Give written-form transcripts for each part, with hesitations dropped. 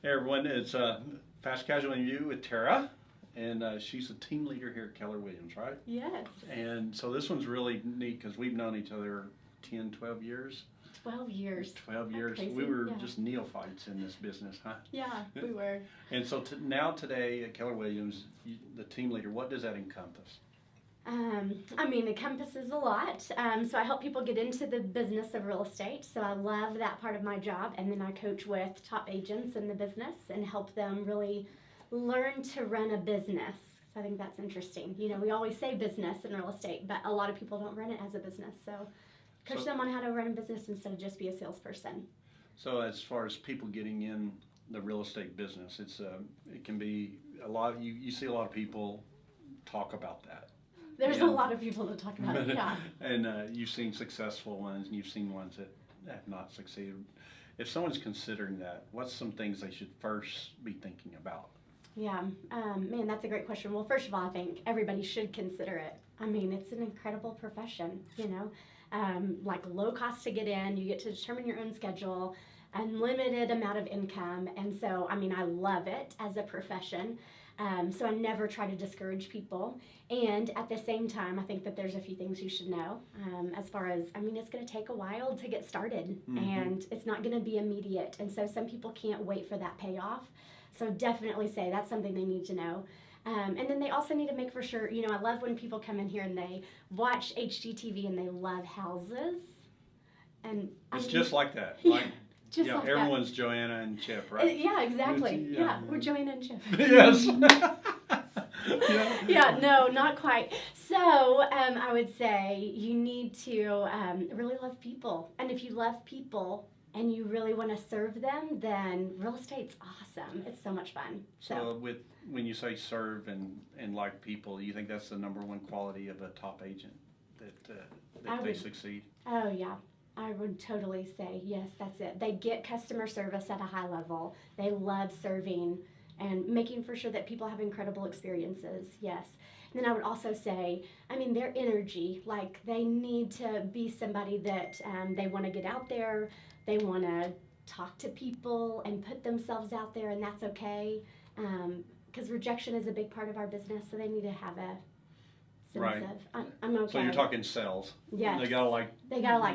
Hey everyone, it's Fast Casual and You with Tara, and she's a team leader here at Keller Williams, right? Yes. And so this one's really neat because we've known each other 10, 12 years. 12 years. 12 That's years. crazy. We were Yeah. just neophytes in this business, huh? Yeah, we were. And so now today at Keller Williams, the team leader, what does that encompass? It encompasses a lot. So I help people get into the business of real estate. So I love that part of my job. And then I coach with top agents in the business and help them really learn to run a business. So I think that's interesting. You know, we always say business in real estate, but a lot of people don't run it as a business. So coach them on how to run a business instead of just be a salesperson. So as far as people getting in the real estate business, it can be a lot. You see a lot of people talk about that. There's a lot of people that talk about it, yeah. And you've seen successful ones, and you've seen ones that have not succeeded. If someone's considering that, what's some things they should first be thinking about? Yeah, man, that's a great question. Well, first of all, I think everybody should consider it. It's an incredible profession, you know, like low cost to get in, you get to determine your own schedule, unlimited amount of income, and so, I love it as a profession. So I never try to discourage people. And at the same time, I think that there's a few things you should know. As far as, it's going to take a while to get started, and it's not going to be immediate. And so some people can't wait for that payoff. So definitely say that's something they need to know. And then they also need to make for sure, you know, I love when people come in here and they watch HGTV and they love houses. And it's just like that. Like, just like everyone's that. Joanna and Chip, right? Yeah, exactly. Yeah, we're Joanna and Chip. Yes. Yeah, no, not quite. So I would say you need to really love people. And if you love people and you really want to serve them, then real estate's awesome. It's so much fun. So when you say serve and like people, you think that's the number one quality of a top agent, that they succeed? Oh, yeah. I would totally say, yes, that's it. They get customer service at a high level. They love serving and making for sure that people have incredible experiences, yes. And then I would also say, their energy, like they need to be somebody that they want to get out there, they want to talk to people and put themselves out there, and that's okay. Because rejection is a big part of our business, so they need to have a right. I'm okay. So you're talking sales. Yes. They gotta like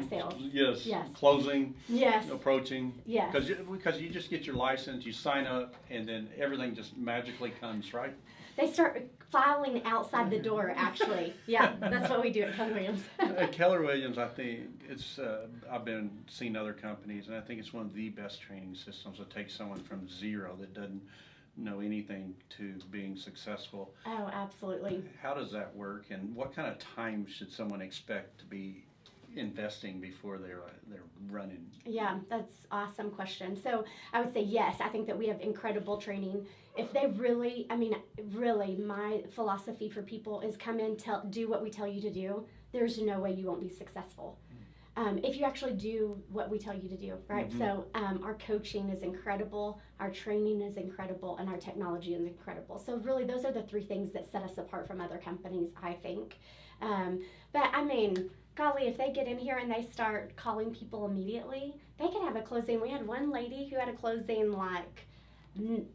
sales. Yes. Yes. Closing. Yes. Approaching. Yes. Because you just get your license, you sign up, and then everything just magically comes, right? They start filing outside the door, actually. Yeah, that's what we do at Keller Williams. At Keller Williams, I think it's, I've seen other companies, and I think it's one of the best training systems that takes someone from zero that doesn't know anything to being successful. Oh, absolutely. How does that work, and what kind of time should someone expect to be investing before they're running? Yeah, that's awesome question. So I would say yes, I think that we have incredible training. If they really, really, my philosophy for people is come in, do what we tell you to do. There's no way you won't be successful. If you actually do what we tell you to do, right? Mm-hmm. So our coaching is incredible, our training is incredible, and our technology is incredible. So really, those are the three things that set us apart from other companies, I think. But golly, if they get in here and they start calling people immediately, they can have a closing. We had one lady who had a closing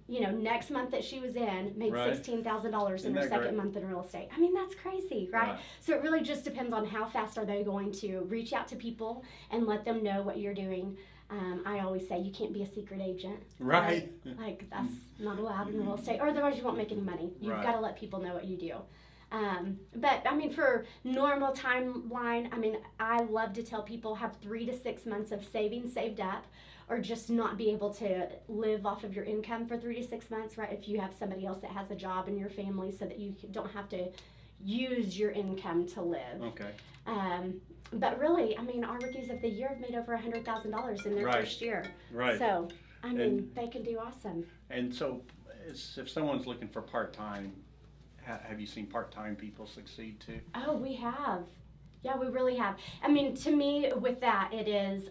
next month that she was in, made $16,000 in her second month in real estate. That's crazy, right? So it really just depends on how fast are they going to reach out to people and let them know what you're doing. I always say you can't be a secret agent. Right. Like that's not allowed in real estate, or otherwise you won't make any money. You've got to let people know what you do. But for normal timeline, I love to tell people have 3 to 6 months of savings saved up, or just not be able to live off of your income for 3 to 6 months, right? If you have somebody else that has a job in your family, so that you don't have to use your income to live. Okay. But really, our rookies of the year have made over $100,000 in their first year. Right. So, they can do awesome. And so, if someone's looking for part-time, have you seen part-time people succeed too? Oh, we have. Yeah, we really have. To me, with that, it is,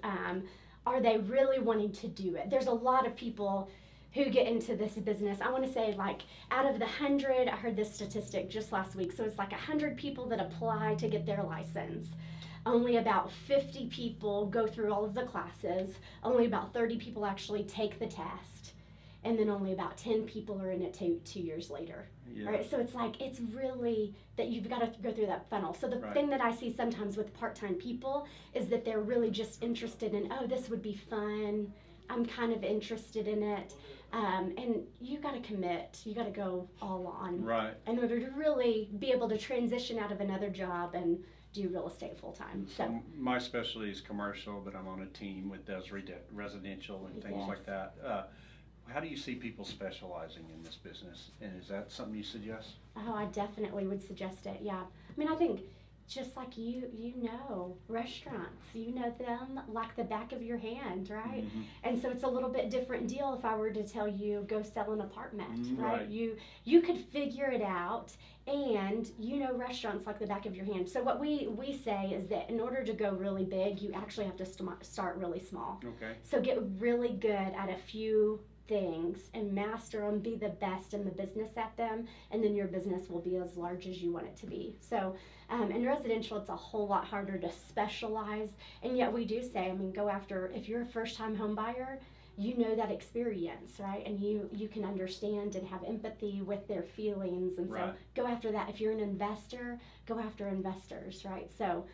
are they really wanting to do it? There's a lot of people who get into this business. I want to say, out of the 100, I heard this statistic just last week, so it's 100 people that apply to get their license. Only about 50 people go through all of the classes. Only about 30 people actually take the test. and then only about 10 people are in it 2 years later. Yeah. Right, so it's like, it's really that you've got to go through that funnel. So the Right. thing that I see sometimes with part-time people is that they're really just interested in, oh, this would be fun, I'm kind of interested in it, and you got to commit, you got to go all on Right. in order to really be able to transition out of another job and do real estate full-time. So My specialty is commercial, but I'm on a team that does residential and things Yes. like that. How do you see people specializing in this business? And is that something you suggest? oh, I definitely would suggest it. Yeah, I mean, I think just like you know restaurants, you know them like the back of your hand, right? Mhm. And so it's a little bit different deal if I were to tell you go sell an apartment, right? Right. You could figure it out, and you know restaurants like the back of your hand. So what we say is that in order to go really big, you actually have to start really small. Okay. So get really good at a few things and master them, be the best in the business at them, and then your business will be as large as you want it to be. So in residential, it's a whole lot harder to specialize, and yet we do say, I mean, go after, if you're a first-time home buyer, you know that experience, right? And you can understand and have empathy with their feelings, and so Right. go after that. If you're an investor, go after investors, right? So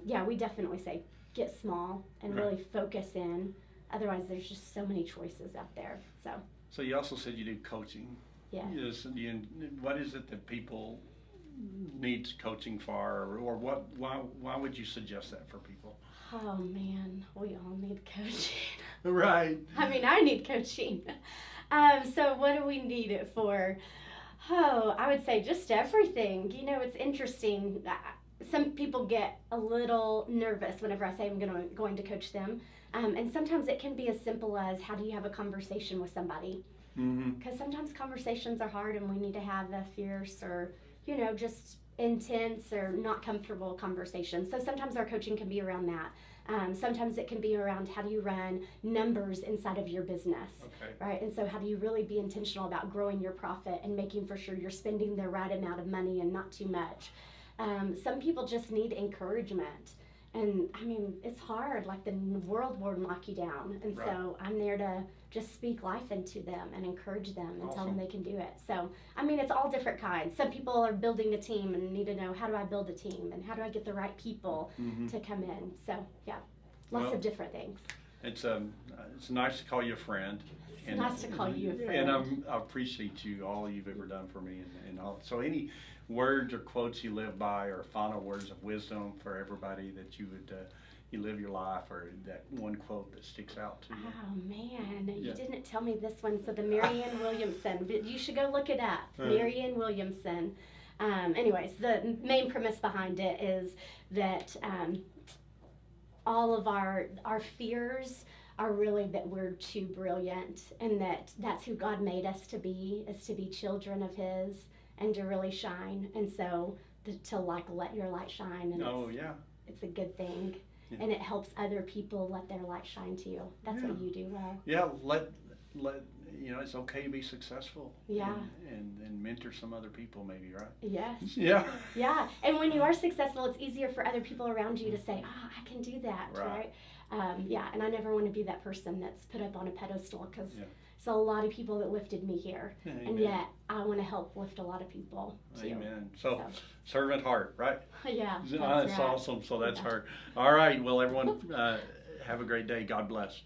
yeah, we definitely say get small and Right. really focus in. Otherwise, there's just so many choices out there. So you also said you do coaching. Yeah. Yes. What is it that people need coaching for, or what? Why would you suggest that for people? Oh man, we all need coaching. Right. I mean, I need coaching. So what do we need it for? Oh, I would say just everything. You know, it's interesting. Some people get a little nervous whenever I say I'm going to coach them. And sometimes it can be as simple as, how do you have a conversation with somebody? Mm-hmm. Because sometimes conversations are hard and we need to have a fierce or, you know, just intense or not comfortable conversation. So sometimes our coaching can be around that. Sometimes it can be around, how do you run numbers inside of your business, Okay. right? And so how do you really be intentional about growing your profit and making for sure you're spending the right amount of money and not too much? Some people just need encouragement. And I mean, it's hard, like the world will knock you down. And Right. so I'm there to just speak life into them and encourage them and tell them Awesome. they can do it. So, I mean, it's all different kinds. Some people are building a team and need to know, how do I build a team and how do I get the right people Mm-hmm. to come in? So, yeah, lots Well, of different things. It's nice to call you a friend. It's nice to call you a And friend. I appreciate all you've ever done for me, and all. So any words or quotes you live by, or final words of wisdom for everybody that you would you live your life, or that one quote that sticks out to you? Oh man, you Yeah. didn't tell me this one. So the Marianne Williamson, but you should go look it up. Marianne Williamson. Anyways, the main premise behind it is that all of our fears are really that we're too brilliant, and that's who God made us to be, is to be children of His and to really shine. And so to like let your light shine, and Oh yeah. it's a good thing. Yeah. And it helps other people let their light shine too. That's what Yeah. you do well. Yeah. Let it's okay to be successful. Yeah. And mentor some other people, maybe, right? Yes. Yeah. Yeah. And when you are successful, it's easier for other people around you to say, I can do that, Right. right? Yeah. And I never want to be that person that's put up on a pedestal, because Yeah. there's a lot of people that lifted me here. Amen. And yet I want to help lift a lot of people too. Amen. So, servant heart, right? Yeah. That's That's right. awesome. So that's Yeah. her. All right. Well, everyone, have a great day. God bless.